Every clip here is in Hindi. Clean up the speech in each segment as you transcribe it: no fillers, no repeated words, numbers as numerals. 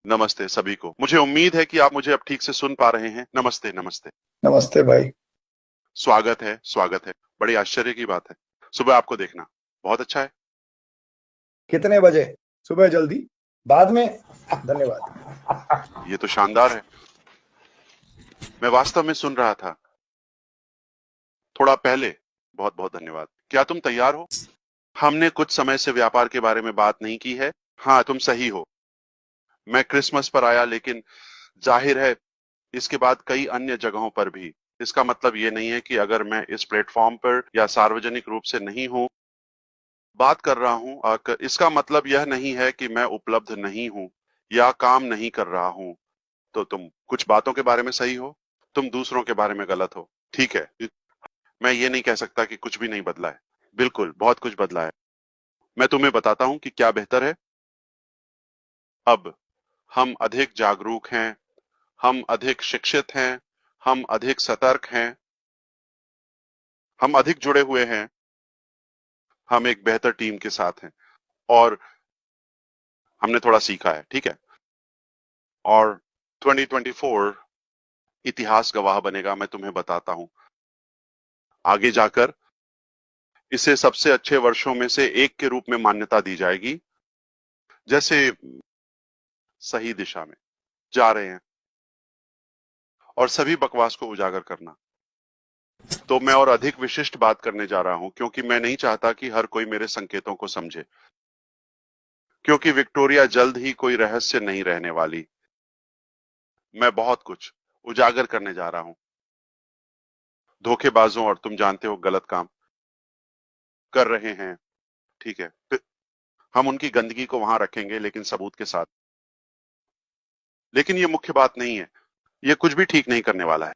नमस्ते सभी को। मुझे उम्मीद है कि आप मुझे अब ठीक से सुन पा रहे हैं। नमस्ते, नमस्ते। नमस्ते भाई। स्वागत है, स्वागत है। बड़ी आश्चर्य की बात है। सुबह आपको देखना। बहुत अच्छा है। कितने बजे? सुबह जल्दी, बाद में? धन्यवाद। ये तो शानदार है। मैं वास्तव में सुन रहा था। थोड़ा पहले। बहुत बहुत धन्यवाद। क्या तुम तैयार हो? हमने कुछ समय से व्यापार के बारे में बात नहीं की है। हाँ, तुम सही हो। मैं क्रिसमस पर आया, लेकिन जाहिर है इसके बाद कई अन्य जगहों पर भी। इसका मतलब ये नहीं है कि अगर मैं इस प्लेटफॉर्म पर या सार्वजनिक रूप से नहीं हूं, बात कर रहा हूं, इसका मतलब यह नहीं है कि मैं उपलब्ध नहीं हूं या काम नहीं कर रहा हूं। तो तुम कुछ बातों के बारे में सही हो, तुम दूसरों के बारे में गलत हो। ठीक है। मैं ये नहीं कह सकता कि कुछ भी नहीं बदला है। बिल्कुल बहुत कुछ बदला है। मैं तुम्हें बताता हूं कि क्या बेहतर है। अब हम अधिक जागरूक हैं, हम अधिक शिक्षित हैं, हम अधिक सतर्क हैं, हम अधिक जुड़े हुए हैं, हम एक बेहतर टीम के साथ हैं, और हमने थोड़ा सीखा है। ठीक है। और 2024 इतिहास गवाह बनेगा। मैं तुम्हें बताता हूं, आगे जाकर इसे सबसे अच्छे वर्षों में से एक के रूप में मान्यता दी जाएगी। जैसे सही दिशा में जा रहे हैं और सभी बकवास को उजागर करना। तो मैं और अधिक विशिष्ट बात करने जा रहा हूं, क्योंकि मैं नहीं चाहता कि हर कोई मेरे संकेतों को समझे। क्योंकि विक्टोरिया जल्द ही कोई रहस्य नहीं रहने वाली। मैं बहुत कुछ उजागर करने जा रहा हूं। धोखेबाजों और तुम जानते हो गलत काम कर रहे हैं। ठीक है। हम उनकी गंदगी को वहां रखेंगे, लेकिन सबूत के साथ। लेकिन ये मुख्य बात नहीं है। ये कुछ भी ठीक नहीं करने वाला है।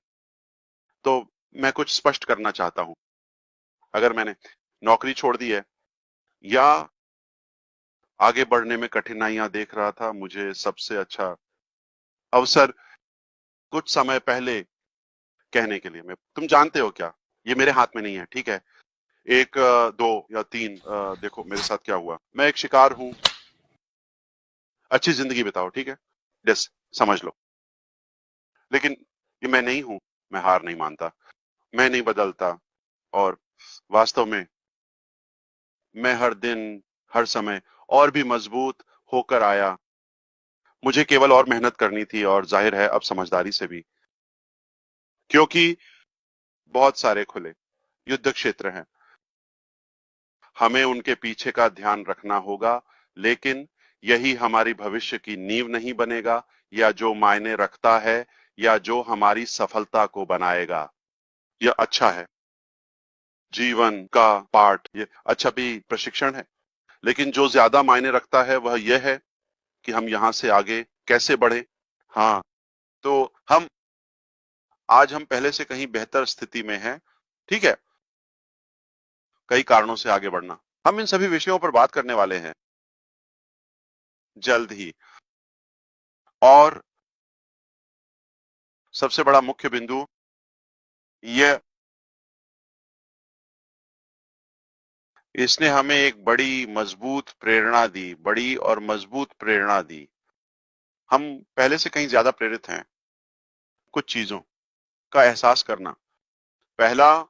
तो मैं कुछ स्पष्ट करना चाहता हूं। अगर मैंने नौकरी छोड़ दी है या आगे बढ़ने में कठिनाइयां देख रहा था, मुझे सबसे अच्छा अवसर कुछ समय पहले कहने के लिए। मैं तुम जानते हो क्या, ये मेरे हाथ में नहीं है। ठीक है। एक, दो या तीन, देखो मेरे साथ क्या हुआ। मैं एक शिकार हूं। अच्छी जिंदगी बिताओ। ठीक है। यस। समझ लो। लेकिन ये मैं नहीं हूं। मैं हार नहीं मानता। मैं नहीं बदलता। और वास्तव में मैं हर दिन, हर समय और भी मजबूत होकर आया। मुझे केवल और मेहनत करनी थी, और जाहिर है अब समझदारी से भी। क्योंकि बहुत सारे खुले युद्ध क्षेत्र हैं। हमें उनके पीछे का ध्यान रखना होगा, लेकिन यही हमारी भविष्य की नींव नहीं बनेगा, या जो मायने रखता है, या जो हमारी सफलता को बनाएगा। यह अच्छा है। जीवन का पाठ ये अच्छा भी प्रशिक्षण है। लेकिन जो ज्यादा मायने रखता है वह यह है कि हम यहां से आगे कैसे बढ़े। हाँ। तो आज हम पहले से कहीं बेहतर स्थिति में हैं। ठीक है। कई कारणों से आगे बढ़ना। हम इन सभी विषयों पर बात करने वाले हैं जल्द ही। और सबसे बड़ा मुख्य बिंदु यह, इसने हमें एक बड़ी मजबूत प्रेरणा दी, बड़ी और मजबूत प्रेरणा दी। हम पहले से कहीं ज्यादा प्रेरित हैं कुछ चीजों का एहसास करना। पहला,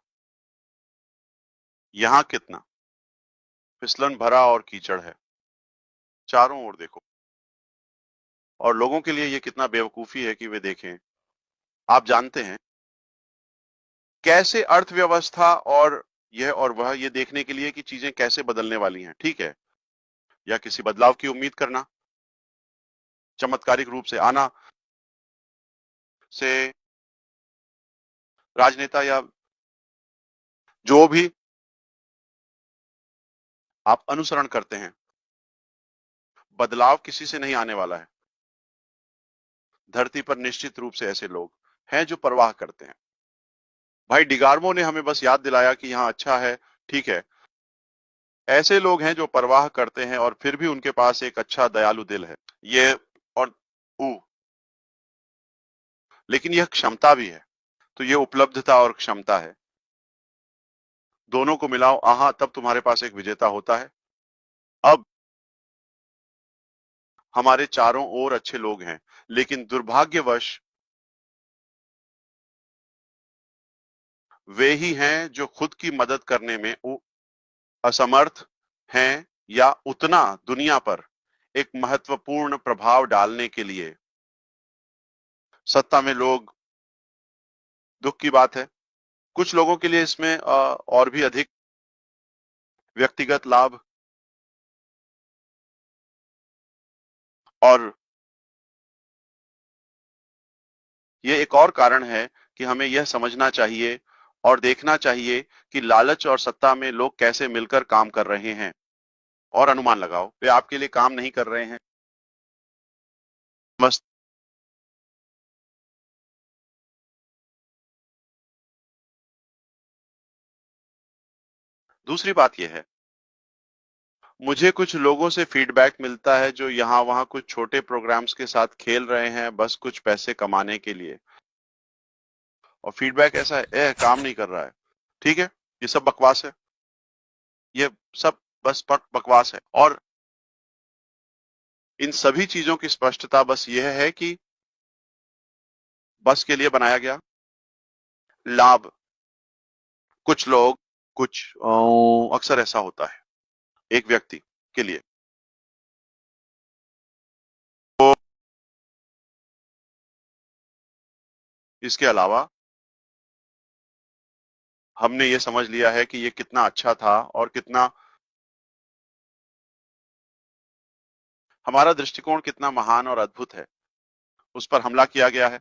यहां कितना फिसलन भरा और कीचड़ है। चारों ओर देखो। और लोगों के लिए यह कितना बेवकूफी है कि वे देखें। आप जानते हैं कैसे अर्थव्यवस्था और यह और वह, ये देखने के लिए कि चीजें कैसे बदलने वाली हैं। ठीक है। या किसी बदलाव की उम्मीद करना, चमत्कारिक रूप से आना से राजनेता या जो भी आप अनुसरण करते हैं, बदलाव किसी से नहीं आने वाला है। धरती पर निश्चित रूप से ऐसे लोग हैं जो परवाह करते हैं। भाई डिगार्मो ने हमें बस याद दिलाया कि यहां अच्छा है। ठीक है। ऐसे लोग हैं जो परवाह करते हैं, और फिर भी उनके पास एक अच्छा दयालु दिल है। ये और ऊ लेकिन यह क्षमता भी है। तो ये उपलब्धता और क्षमता है। दोनों को मिलाओ, आहा, तब तुम्हारे पास एक विजेता होता है। अब हमारे चारों ओर अच्छे लोग हैं, लेकिन दुर्भाग्यवश वे ही हैं जो खुद की मदद करने में असमर्थ हैं या उतना दुनिया पर एक महत्वपूर्ण प्रभाव डालने के लिए। सत्ता में लोग, दुख की बात है, कुछ लोगों के लिए इसमें और भी अधिक व्यक्तिगत लाभ और ये एक और कारण है कि हमें यह समझना चाहिए और देखना चाहिए कि लालच और सत्ता में लोग कैसे मिलकर काम कर रहे हैं। और अनुमान लगाओ, वे आपके लिए काम नहीं कर रहे हैं। मस्त दूसरी बात यह है, मुझे कुछ लोगों से फीडबैक मिलता है जो यहाँ वहां कुछ छोटे प्रोग्राम्स के साथ खेल रहे हैं बस कुछ पैसे कमाने के लिए। और फीडबैक ऐसा है, काम नहीं कर रहा है। ठीक है, ये सब बकवास है, ये सब बस बकवास है। और इन सभी चीजों की स्पष्टता बस यह है कि बस के लिए बनाया गया लाभ, कुछ लोग, कुछ अक्सर ऐसा होता है एक व्यक्ति के लिए। तो इसके अलावा हमने ये समझ लिया है कि ये कितना अच्छा था और कितना हमारा दृष्टिकोण कितना महान और अद्भुत है। उस पर हमला किया गया है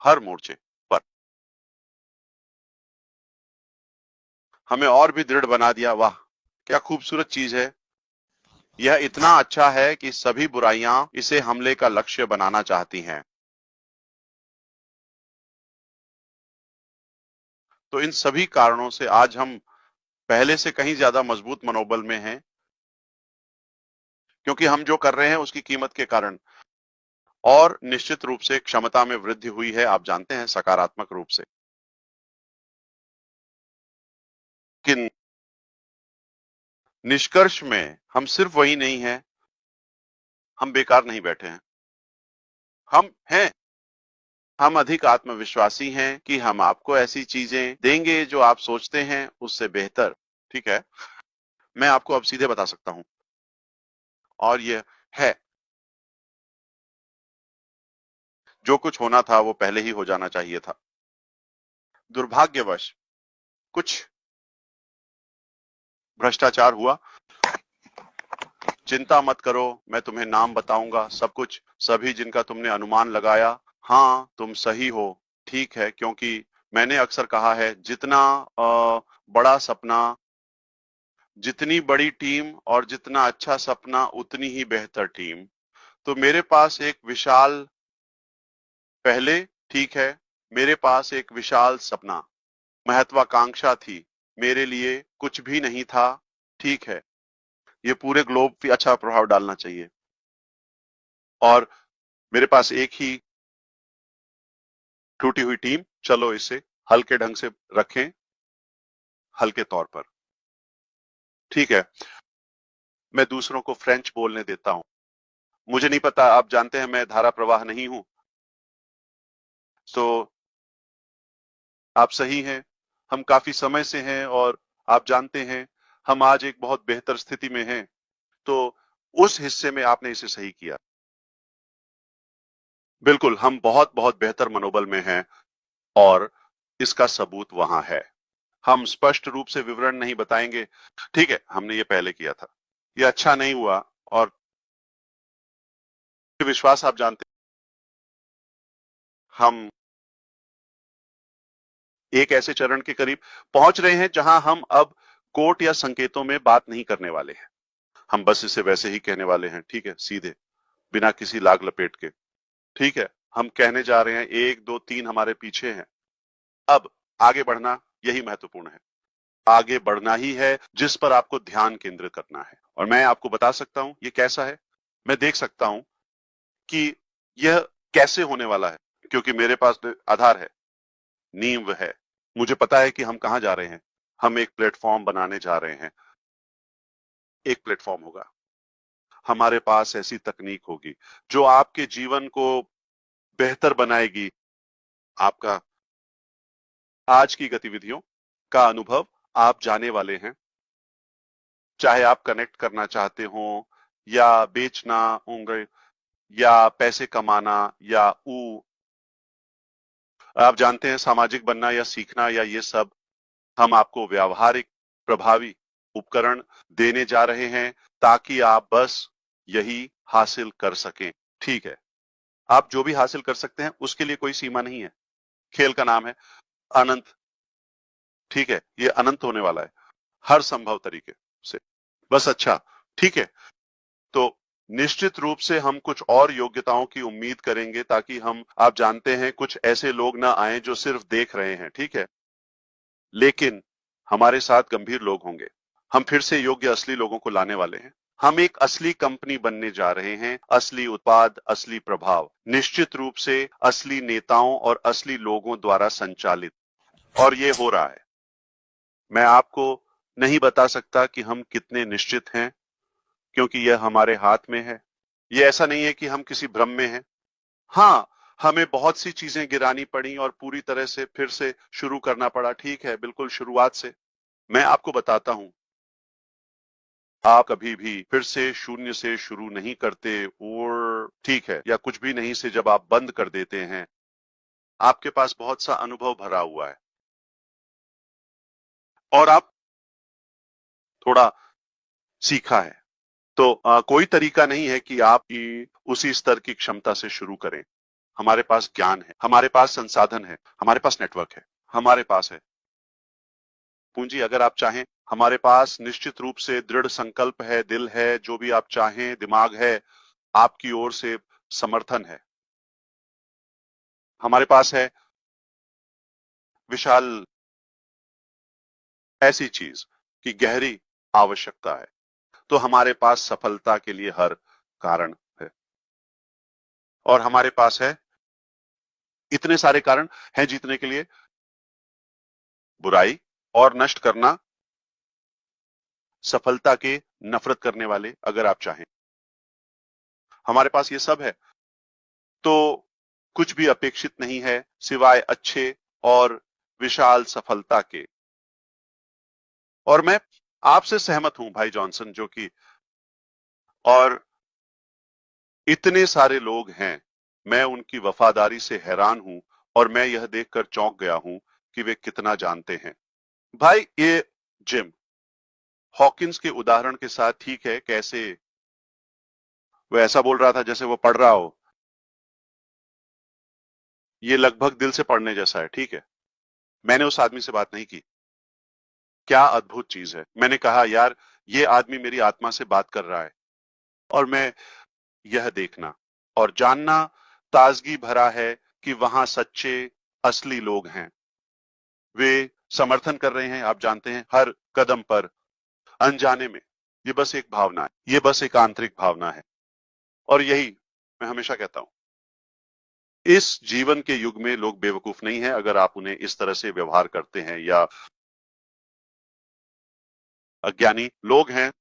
हर मोर्चे पर। हमें और भी दृढ़ बना दिया। वाह, क्या खूबसूरत चीज है। यह इतना अच्छा है कि सभी बुराइयां इसे हमले का लक्ष्य बनाना चाहती हैं। तो इन सभी कारणों से आज हम पहले से कहीं ज्यादा मजबूत मनोबल में हैं, क्योंकि हम जो कर रहे हैं उसकी कीमत के कारण। और निश्चित रूप से क्षमता में वृद्धि हुई है, आप जानते हैं, सकारात्मक रूप से। लेकिन निष्कर्ष में हम सिर्फ वही नहीं है, हम बेकार नहीं बैठे हैं। हम हैं, हम अधिक आत्मविश्वासी हैं कि हम आपको ऐसी चीजें देंगे जो आप सोचते हैं उससे बेहतर। ठीक है, मैं आपको अब सीधे बता सकता हूं, और यह है, जो कुछ होना था वो पहले ही हो जाना चाहिए था। दुर्भाग्यवश कुछ भ्रष्टाचार हुआ। चिंता मत करो, मैं तुम्हें नाम बताऊंगा, सब कुछ, सभी जिनका तुमने अनुमान लगाया। हाँ, तुम सही हो। ठीक है, क्योंकि मैंने अक्सर कहा है, जितना बड़ा सपना, जितनी बड़ी टीम और जितना अच्छा सपना उतनी ही बेहतर टीम। तो मेरे पास एक विशाल, पहले, ठीक है, मेरे पास एक विशाल सपना, महत्वाकांक्षा थी। मेरे लिए कुछ भी नहीं था। ठीक है, ये पूरे ग्लोब पे अच्छा प्रभाव डालना चाहिए। और मेरे पास एक ही टूटी हुई टीम, चलो इसे हल्के ढंग से रखें, हल्के तौर पर। ठीक है, मैं दूसरों को फ्रेंच बोलने देता हूं। मुझे नहीं पता, आप जानते हैं मैं धारा प्रवाह नहीं हूं। तो आप सही हैं, हम काफी समय से हैं और आप जानते हैं हम आज एक बहुत बेहतर स्थिति में हैं। तो उस हिस्से में आपने इसे सही किया। बिल्कुल, हम बहुत बहुत बेहतर मनोबल में हैं और इसका सबूत वहां है। हम स्पष्ट रूप से विवरण नहीं बताएंगे। ठीक है, हमने ये पहले किया था, ये अच्छा नहीं हुआ। और विश्वास, आप जानते हैं, हम एक ऐसे चरण के करीब पहुंच रहे हैं जहां हम अब कोट या संकेतों में बात नहीं करने वाले हैं। हम बस इसे वैसे ही कहने वाले हैं। ठीक है, सीधे, बिना किसी लाग लपेट के। ठीक है, हम कहने जा रहे हैं, एक दो तीन हमारे पीछे हैं। अब आगे बढ़ना, यही महत्वपूर्ण है। आगे बढ़ना ही है जिस पर आपको ध्यान केंद्रित करना है। और मैं आपको बता सकता हूं ये कैसा है। मैं देख सकता हूं कि यह कैसे होने वाला है, क्योंकि मेरे पास आधार है, नींव है। मुझे पता है कि हम कहां जा रहे हैं। हम एक प्लेटफॉर्म बनाने जा रहे हैं। एक प्लेटफॉर्म होगा, हमारे पास ऐसी तकनीक होगी जो आपके जीवन को बेहतर बनाएगी। आपका आज की गतिविधियों का अनुभव आप जाने वाले हैं, चाहे आप कनेक्ट करना चाहते हो या बेचना होंगे या पैसे कमाना या आप जानते हैं सामाजिक बनना या सीखना या ये सब, हम आपको व्यावहारिक प्रभावी उपकरण देने जा रहे हैं ताकि आप बस यही हासिल कर सकें। ठीक है, आप जो भी हासिल कर सकते हैं उसके लिए कोई सीमा नहीं है। खेल का नाम है अनंत। ठीक है, ये अनंत होने वाला है हर संभव तरीके से। बस अच्छा, ठीक है, तो निश्चित रूप से हम कुछ और योग्यताओं की उम्मीद करेंगे ताकि हम, आप जानते हैं, कुछ ऐसे लोग ना आए जो सिर्फ देख रहे हैं। ठीक है, लेकिन हमारे साथ गंभीर लोग होंगे। हम फिर से योग्य असली लोगों को लाने वाले हैं। हम एक असली कंपनी बनने जा रहे हैं, असली उत्पाद, असली प्रभाव, निश्चित रूप से असली नेताओं और असली लोगों द्वारा संचालित। और ये हो रहा है। मैं आपको नहीं बता सकता कि हम कितने निश्चित हैं, क्योंकि यह हमारे हाथ में है। ये ऐसा नहीं है कि हम किसी भ्रम में हैं। हाँ, हमें बहुत सी चीजें गिरानी पड़ी और पूरी तरह से फिर से शुरू करना पड़ा। ठीक है, बिल्कुल शुरुआत से। मैं आपको बताता हूं, आप कभी भी फिर से शून्य से शुरू नहीं करते, और ठीक है, या कुछ भी नहीं से जब आप बंद कर देते हैं, आपके पास बहुत सा अनुभव भरा हुआ है और आप थोड़ा सीखा है। तो कोई तरीका नहीं है कि आप उसी स्तर की क्षमता से शुरू करें। हमारे पास ज्ञान है, हमारे पास संसाधन है, हमारे पास नेटवर्क है, हमारे पास है पूंजी अगर आप चाहें। हमारे पास निश्चित रूप से दृढ़ संकल्प है, दिल है, जो भी आप चाहें, दिमाग है, आपकी ओर से समर्थन है। हमारे पास है विशाल ऐसी चीज की गहरी आवश्यकता है। तो हमारे पास सफलता के लिए हर कारण है और हमारे पास है इतने सारे कारण हैं जीतने के लिए। बुराई और नष्ट करना, सफलता के नफरत करने वाले अगर आप चाहें, हमारे पास ये सब है। तो कुछ भी अपेक्षित नहीं है सिवाय अच्छे और विशाल सफलता के। और मैं आपसे सहमत हूं भाई जॉनसन, जो कि और इतने सारे लोग हैं, मैं उनकी वफादारी से हैरान हूं और मैं यह देखकर चौंक गया हूं कि वे कितना जानते हैं। भाई ये जिम हॉकिंस के उदाहरण के साथ ठीक है, कैसे वो ऐसा बोल रहा था जैसे वो पढ़ रहा हो। ये लगभग दिल से पढ़ने जैसा है। ठीक है, मैंने उस आदमी से बात नहीं की। क्या अद्भुत चीज है। मैंने कहा यार, ये आदमी मेरी आत्मा से बात कर रहा है और मैं यह देखना और जानना ताजगी भरा है कि वहां सच्चे असली लोग हैं। वे समर्थन कर रहे हैं, आप जानते हैं, हर कदम पर, अनजाने में। ये बस एक भावना है, ये बस एक आंतरिक भावना है। और यही मैं हमेशा कहता हूं, इस जीवन के युग में लोग बेवकूफ नहीं है अगर आप उन्हें इस तरह से व्यवहार करते हैं, या अज्ञानी लोग हैं,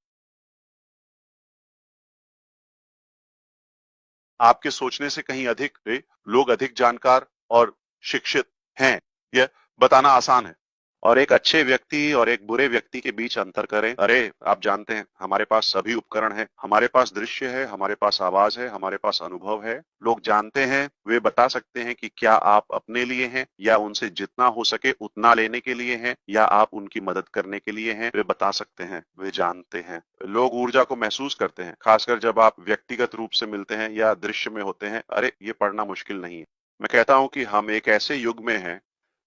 आपके सोचने से कहीं अधिक लोग अधिक जानकार और शिक्षित हैं। यह बताना आसान है। और एक अच्छे व्यक्ति और एक बुरे व्यक्ति के बीच अंतर करें। अरे आप जानते हैं, हमारे पास सभी उपकरण हैं, हमारे पास दृश्य है, हमारे पास आवाज है, हमारे पास अनुभव है। लोग जानते हैं, वे बता सकते हैं कि क्या आप अपने लिए हैं या उनसे जितना हो सके उतना लेने के लिए हैं, या आप उनकी मदद करने के लिए हैं। वे बता सकते हैं, वे जानते हैं। लोग ऊर्जा को महसूस करते हैं, खासकर जब आप व्यक्तिगत रूप से मिलते हैं या दृश्य में होते हैं। अरे ये पढ़ना मुश्किल नहीं है। मैं कहता हूं कि हम एक ऐसे युग में हैं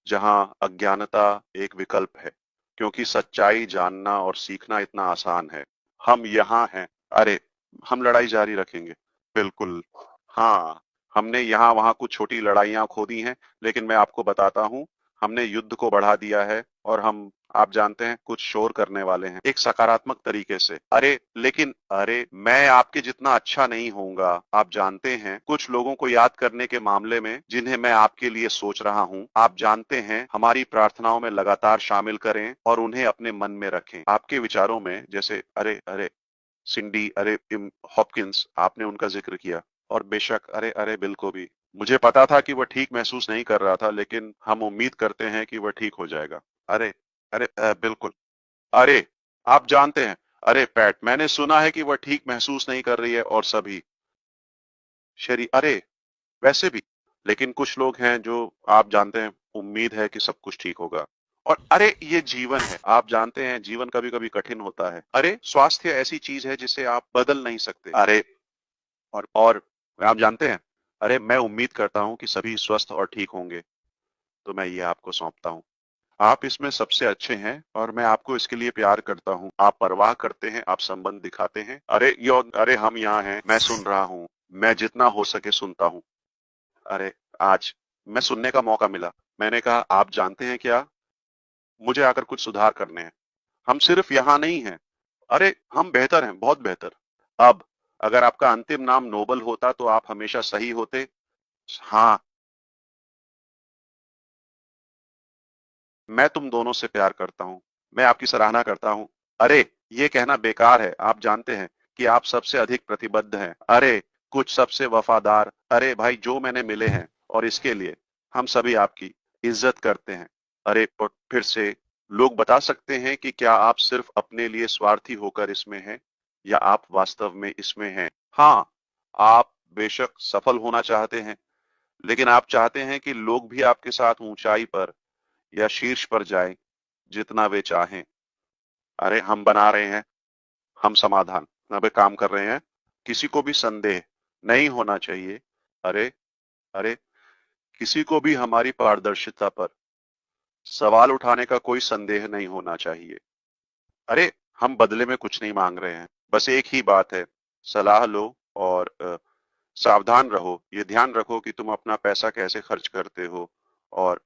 जहां अज्ञानता एक विकल्प है, क्योंकि सच्चाई जानना और सीखना इतना आसान है। हम यहाँ हैं। अरे हम लड़ाई जारी रखेंगे। बिल्कुल। हाँ, हमने यहाँ वहां कुछ छोटी लड़ाइयां खो दी हैं, लेकिन मैं आपको बताता हूँ, हमने युद्ध को बढ़ा दिया है और हम, आप जानते हैं, कुछ शोर करने वाले हैं एक सकारात्मक तरीके से। अरे लेकिन अरे मैं आपके जितना अच्छा नहीं होऊंगा। आप जानते हैं, कुछ लोगों को याद करने के मामले में जिन्हें मैं आपके लिए सोच रहा हूँ, आप जानते हैं, हमारी प्रार्थनाओं में लगातार शामिल करें और उन्हें अपने मन में रखें, आपके विचारों में। जैसे अरे अरे सिंडी, अरे हॉपकिंस, आपने उनका जिक्र किया। और बेशक अरे अरे बिल को भी मुझे पता था कि वह ठीक महसूस नहीं कर रहा था, लेकिन हम उम्मीद करते हैं कि वह ठीक हो जाएगा। अरे अरे बिल्कुल। अरे आप जानते हैं, अरे पैट, मैंने सुना है कि वह ठीक महसूस नहीं कर रही है और सभी शरीर, अरे वैसे भी, लेकिन कुछ लोग हैं जो, आप जानते हैं, उम्मीद है कि सब कुछ ठीक होगा। और अरे ये जीवन है, आप जानते हैं जीवन कभी कभी कठिन होता है। अरे स्वास्थ्य ऐसी चीज है जिसे आप बदल नहीं सकते। अरे और आप जानते हैं, अरे मैं उम्मीद करता हूं कि सभी स्वस्थ और ठीक होंगे, तो मैं ये आपको सौंपता हूं। आप इसमें सबसे अच्छे हैं और मैं आपको इसके लिए प्यार करता हूं। आप परवाह करते हैं, आप संबंध दिखाते हैं। अरे हम यहाँ हैं, मैं सुन रहा हूँ, मैं जितना हो सके सुनता हूँ। अरे आज मैं सुनने का मौका मिला। मैंने कहा, आप जानते हैं क्या, मुझे आकर कुछ सुधार करने हैं। हम सिर्फ यहाँ नहीं हैं, अरे हम बेहतर हैं, बहुत बेहतर। अब अगर आपका अंतिम नाम नोबल होता तो आप हमेशा सही होते। हाँ, मैं तुम दोनों से प्यार करता हूँ, मैं आपकी सराहना करता हूँ। अरे ये कहना बेकार है, आप जानते हैं कि आप सबसे अधिक प्रतिबद्ध हैं। अरे कुछ सबसे वफादार। अरे भाई, जो मैंने मिले हैं, और इसके लिए हम सभी आपकी इज्जत करते हैं। अरे और फिर से, लोग बता सकते हैं कि क्या आप सिर्फ अपने लिए स्वार्थी होकर इसमें हैं, या आप वास्तव में इसमें हैं। हाँ, आप बेशक सफल होना चाहते हैं, लेकिन आप चाहते हैं कि लोग भी आपके साथ ऊंचाई पर या शीर्ष पर जाएं, जितना वे चाहें। अरे हम बना रहे हैं, हम समाधान पे काम कर रहे हैं। किसी को भी संदेह नहीं होना चाहिए। अरे अरे किसी को भी हमारी पारदर्शिता पर सवाल उठाने का कोई संदेह नहीं होना चाहिए। अरे हम बदले में कुछ नहीं मांग रहे हैं, बस एक ही बात है, सलाह लो और सावधान रहो। ये ध्यान रखो कि तुम अपना पैसा कैसे खर्च करते हो, और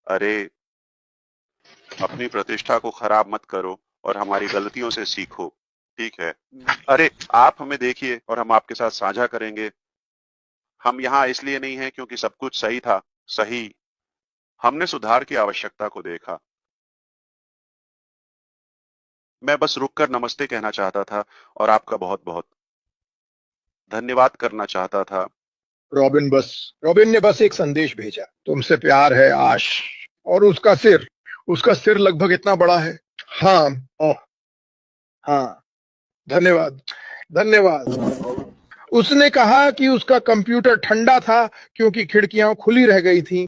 अरे अपनी प्रतिष्ठा को खराब मत करो और हमारी गलतियों से सीखो, ठीक है। अरे आप हमें देखिए और हम आपके साथ साझा करेंगे। हम यहाँ इसलिए नहीं हैं क्योंकि सब कुछ सही था, सही, हमने सुधार की आवश्यकता को देखा। मैं बस रुककर नमस्ते कहना चाहता था और आपका बहुत बहुत धन्यवाद करना चाहता था। रॉबिन ने बस एक संदेश भेजा, तुमसे प्यार है आश। और उसका सिर लगभग इतना बड़ा है। हाँ, ओह, हाँ, धन्यवाद, धन्यवाद। उसने कहा कि उसका कंप्यूटर ठंडा था क्योंकि खिड़कियां खुली रह गई थीं।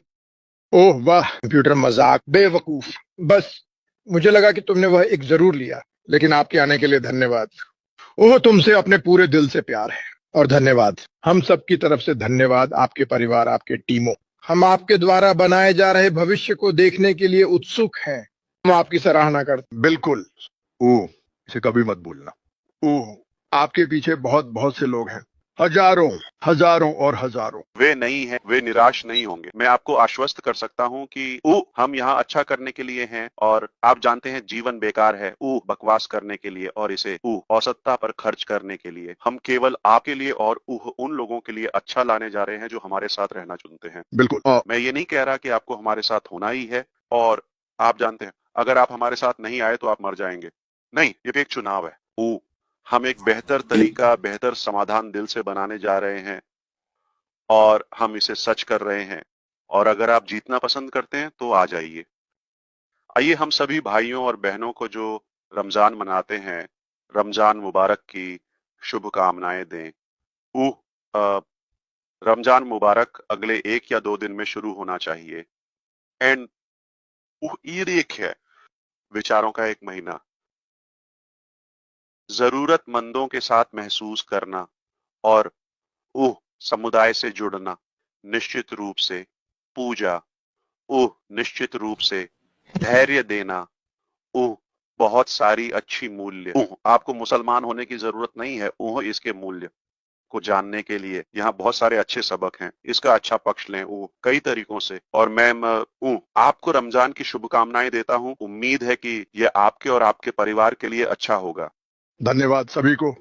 ओह वाह, कंप्यूटर मजाक, बेवकूफ। बस मुझे लगा कि तुमने वह एक जरूर लिया, लेकिन आपके आने के लिए धन्यवाद। ओह, तुमसे अपने पूरे दिल से प्यार है और धन्यवाद, हम सब की तरफ से धन्यवाद, आपके परिवार, आपके टीमों। हम आपके द्वारा बनाए जा रहे भविष्य को देखने के लिए उत्सुक हैं। हम आपकी सराहना करते। बिल्कुल। ओह, इसे कभी मत भूलना। ओह, आपके पीछे बहुत बहुत से लोग हैं, हजारों, हजारों और हजारों। वे नहीं हैं, वे निराश नहीं होंगे। मैं आपको आश्वस्त कर सकता हूं कि हम यहाँ अच्छा करने के लिए हैं, और आप जानते हैं जीवन बेकार है बकवास करने के लिए और इसे औसतता पर खर्च करने के लिए। हम केवल आपके लिए और उन लोगों के लिए अच्छा लाने जा रहे हैं जो हमारे साथ रहना चुनते हैं। बिल्कुल। मैं ये नहीं कह रहा कि आपको हमारे साथ होना ही है, और आप जानते हैं अगर आप हमारे साथ नहीं आए तो आप मर जाएंगे। नहीं, ये भी एक चुनाव है। हम एक बेहतर तरीका, बेहतर समाधान दिल से बनाने जा रहे हैं, और हम इसे सच कर रहे हैं। और अगर आप जीतना पसंद करते हैं तो आ जाइए। आइए हम सभी भाइयों और बहनों को जो रमजान मनाते हैं, रमजान मुबारक की शुभकामनाएं दें। रमजान मुबारक अगले 1 या 2 दिन में शुरू होना चाहिए। एंड ईद एक है, विचारों का एक महीना, जरूरतमंदों के साथ महसूस करना, और समुदाय से जुड़ना, निश्चित रूप से पूजा, निश्चित रूप से धैर्य देना, बहुत सारी अच्छी मूल्य। आपको मुसलमान होने की जरूरत नहीं है इसके मूल्य को जानने के लिए। यहाँ बहुत सारे अच्छे सबक हैं, इसका अच्छा पक्ष लें कई तरीकों से। और मैं आपको रमजान की शुभकामनाएं देता हूँ। उम्मीद है कि यह आपके और आपके परिवार के लिए अच्छा होगा। धन्यवाद सभी को।